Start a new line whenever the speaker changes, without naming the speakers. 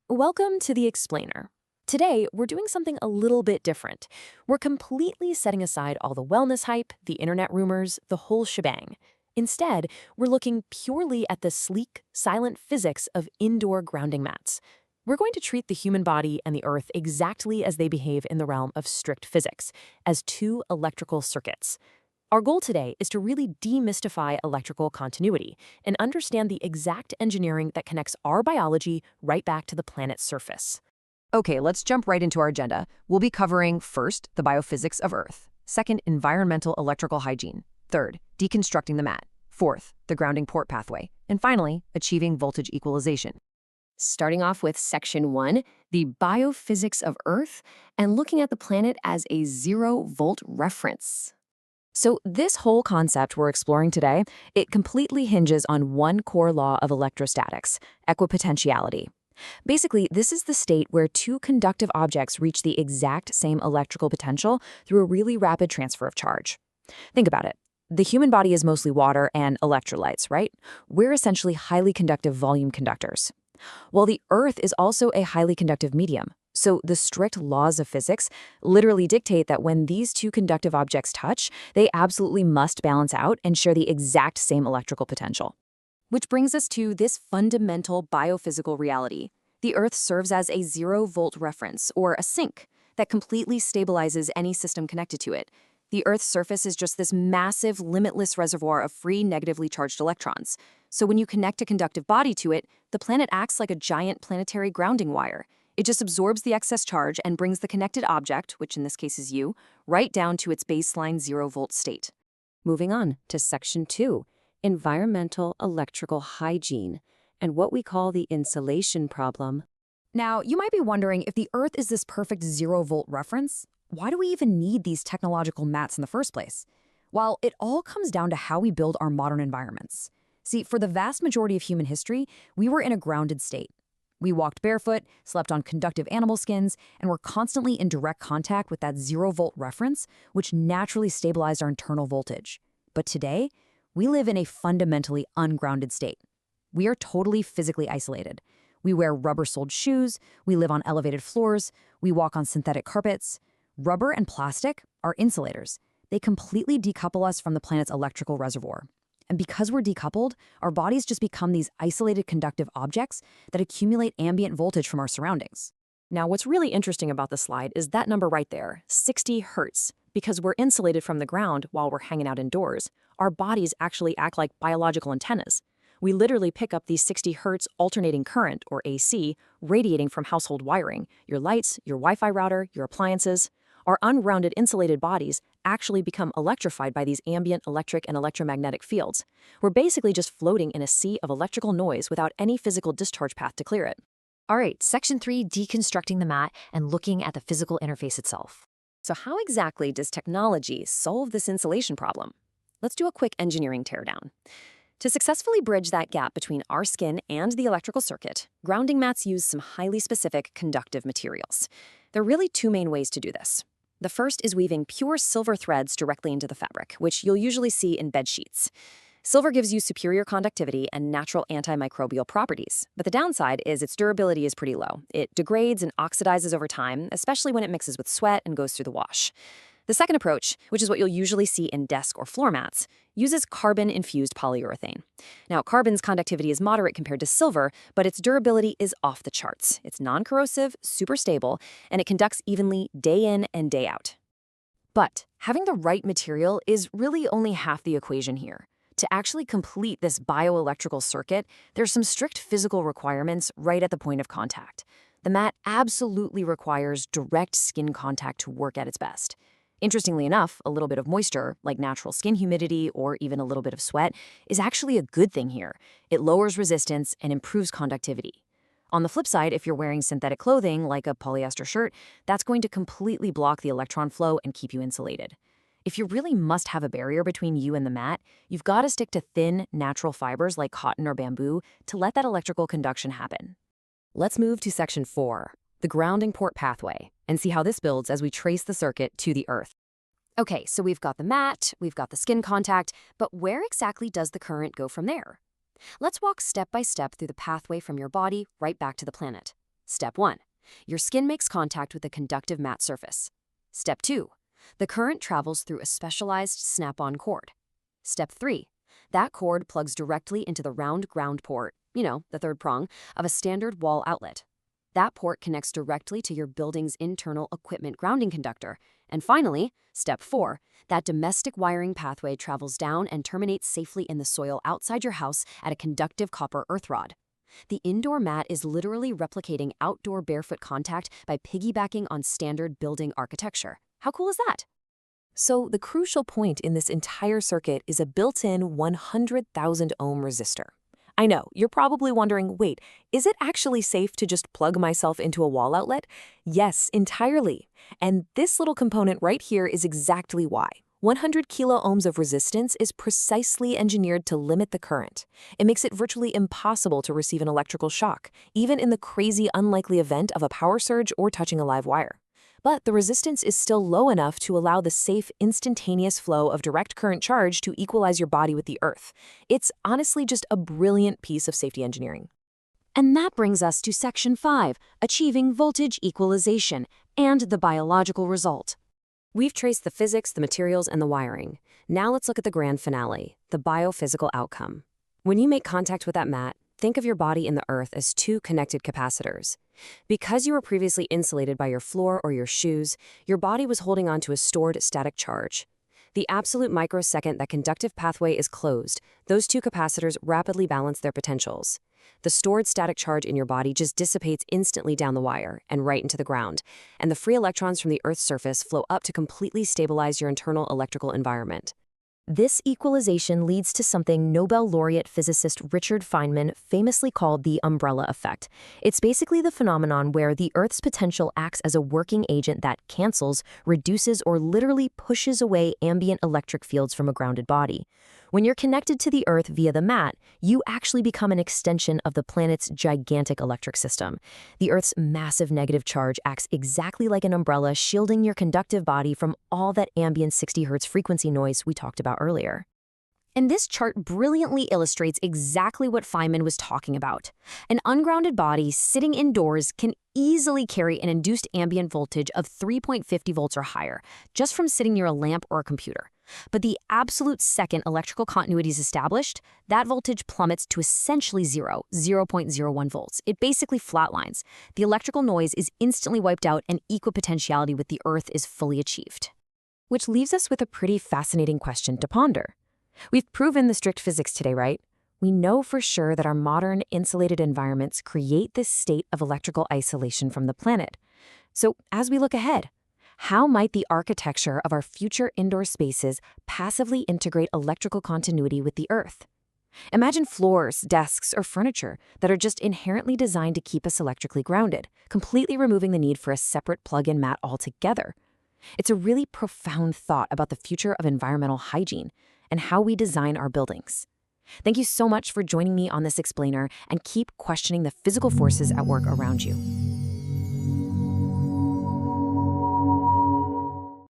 Welcome to The Explainer. Today, we're doing something a little bit different. We're completely setting aside all the wellness hype, the internet rumors, the whole shebang. Instead, we're looking purely at the sleek, silent physics of indoor grounding mats. We're going to treat the human body and the Earth exactly as they behave in the realm of strict physics, as two electrical circuits. Our goal today is to really demystify electrical continuity and understand the exact engineering that connects our biology right back to the planet's surface.
Okay, let's jump right into our agenda. We'll be covering first, the biophysics of Earth. Second, environmental electrical hygiene. Third, deconstructing the mat. Fourth, the grounding port pathway. And finally, achieving voltage equalization.
Starting off with Section 1, the biophysics of Earth, and looking at the planet as a zero-volt reference.
So this whole concept we're exploring today, it completely hinges on one core law of electrostatics, equipotentiality. Basically, this is the state where two conductive objects reach the exact same electrical potential through a really rapid transfer of charge. Think about it. The human body is mostly water and electrolytes, right? We're essentially highly conductive volume conductors. Well, the Earth is also a highly conductive medium. So the strict laws of physics literally dictate that when these two conductive objects touch, they absolutely must balance out and share the exact same electrical potential. Which brings us to this fundamental biophysical reality. The Earth serves as a zero-volt reference, or a sink, that completely stabilizes any system connected to it. The Earth's surface is just this massive, limitless reservoir of free negatively charged electrons. So when you connect a conductive body to it, the planet acts like a giant planetary grounding wire. It just absorbs the excess charge and brings the connected object, which in this case is you, right down to its baseline zero-volt state. Moving on to Section 2, environmental electrical hygiene, and what we call the insulation problem. Now, you might be wondering, if the Earth is this perfect zero-volt reference, why do we even need these technological mats in the first place? Well, it all comes down to how we build our modern environments. See, for the vast majority of human history, we were in a grounded state. We walked barefoot, slept on conductive animal skins, and were constantly in direct contact with that zero-volt reference, which naturally stabilized our internal voltage. But today, we live in a fundamentally ungrounded state. We are totally physically isolated. We wear rubber-soled shoes, we live on elevated floors, we walk on synthetic carpets. Rubber and plastic are insulators. They completely decouple us from the planet's electrical reservoir. And because we're decoupled, our bodies just become these isolated conductive objects that accumulate ambient voltage from our surroundings.
Now, what's really interesting about this slide is that number right there, 60 hertz. Because we're insulated from the ground while we're hanging out indoors, our bodies actually act like biological antennas. We literally pick up these 60 hertz alternating current, or AC, radiating from household wiring, your lights, your Wi-Fi router, your appliances. Our unrounded insulated bodies actually become electrified by these ambient electric and electromagnetic fields. We're basically just floating in a sea of electrical noise without any physical discharge path to clear it.
All right, Section 3, deconstructing the mat and looking at the physical interface itself.
So how exactly does technology solve this insulation problem? Let's do a quick engineering teardown. To successfully bridge that gap between our skin and the electrical circuit, grounding mats use some highly specific conductive materials. There are really two main ways to do this. The first is weaving pure silver threads directly into the fabric, which you'll usually see in bed sheets. Silver gives you superior conductivity and natural antimicrobial properties, but the downside is its durability is pretty low. It degrades and oxidizes over time, especially when it mixes with sweat and goes through the wash. The second approach, which is what you'll usually see in desk or floor mats, uses carbon-infused polyurethane. Now, carbon's conductivity is moderate compared to silver, but its durability is off the charts. It's non-corrosive, super stable, and it conducts evenly day in and day out.
But having the right material is really only half the equation here. To actually complete this bioelectrical circuit, there's some strict physical requirements right at the point of contact. The mat absolutely requires direct skin contact to work at its best. Interestingly enough, a little bit of moisture, like natural skin humidity or even a little bit of sweat, is actually a good thing here. It lowers resistance and improves conductivity. On the flip side, if you're wearing synthetic clothing, like a polyester shirt, that's going to completely block the electron flow and keep you insulated. If you really must have a barrier between you and the mat, you've got to stick to thin, natural fibers like cotton or bamboo to let that electrical conduction happen. Let's move to Section 4, the grounding port pathway, and see how this builds as we trace the circuit to the Earth. Okay, so we've got the mat, we've got the skin contact, but where exactly does the current go from there? Let's walk step by step through the pathway from your body right back to the planet.
Step 1. Your skin makes contact with a conductive matte surface. Step 2. The current travels through a specialized snap-on cord. Step 3. That cord plugs directly into the round ground port, the third prong, of a standard wall outlet. That port connects directly to your building's internal equipment grounding conductor. And finally, Step 4, that domestic wiring pathway travels down and terminates safely in the soil outside your house at a conductive copper earth rod. The indoor mat is literally replicating outdoor barefoot contact by piggybacking on standard building architecture. How cool is that?
So the crucial point in this entire circuit is a built-in 100,000 ohm resistor. I know, you're probably wondering, wait, is it actually safe to just plug myself into a wall outlet? Yes, entirely. And this little component right here is exactly why. 100 kilo ohms of resistance is precisely engineered to limit the current. It makes it virtually impossible to receive an electrical shock, even in the crazy unlikely event of a power surge or touching a live wire. But the resistance is still low enough to allow the safe, instantaneous flow of direct current charge to equalize your body with the earth. It's honestly just a brilliant piece of safety engineering.
And that brings us to Section 5, achieving voltage equalization, and the biological result. We've traced the physics, the materials, and the wiring. Now let's look at the grand finale, the biophysical outcome. When you make contact with that mat, think of your body and the earth as two connected capacitors. Because you were previously insulated by your floor or your shoes, your body was holding on to a stored static charge. The absolute microsecond that conductive pathway is closed, those two capacitors rapidly balance their potentials. The stored static charge in your body just dissipates instantly down the wire and right into the ground, and the free electrons from the Earth's surface flow up to completely stabilize your internal electrical environment.
This equalization leads to something Nobel laureate physicist Richard Feynman famously called the umbrella effect. It's basically the phenomenon where the Earth's potential acts as a working agent that cancels, reduces, or literally pushes away ambient electric fields from a grounded body. When you're connected to the Earth via the mat, you actually become an extension of the planet's gigantic electric system. The Earth's massive negative charge acts exactly like an umbrella, shielding your conductive body from all that ambient 60 Hz frequency noise we talked about earlier.
And this chart brilliantly illustrates exactly what Feynman was talking about. An ungrounded body sitting indoors can easily carry an induced ambient voltage of 3.50 volts or higher, just from sitting near a lamp or a computer. But the absolute second electrical continuity is established, that voltage plummets to essentially zero, 0.01 volts. It basically flatlines. The electrical noise is instantly wiped out and equipotentiality with the Earth is fully achieved.
Which leaves us with a pretty fascinating question to ponder. We've proven the strict physics today, right? We know for sure that our modern insulated environments create this state of electrical isolation from the planet. So as we look ahead, how might the architecture of our future indoor spaces passively integrate electrical continuity with the Earth? Imagine floors, desks, or furniture that are just inherently designed to keep us electrically grounded, completely removing the need for a separate plug-in mat altogether. It's a really profound thought about the future of environmental hygiene and how we design our buildings. Thank you so much for joining me on this explainer, and keep questioning the physical forces at work around you.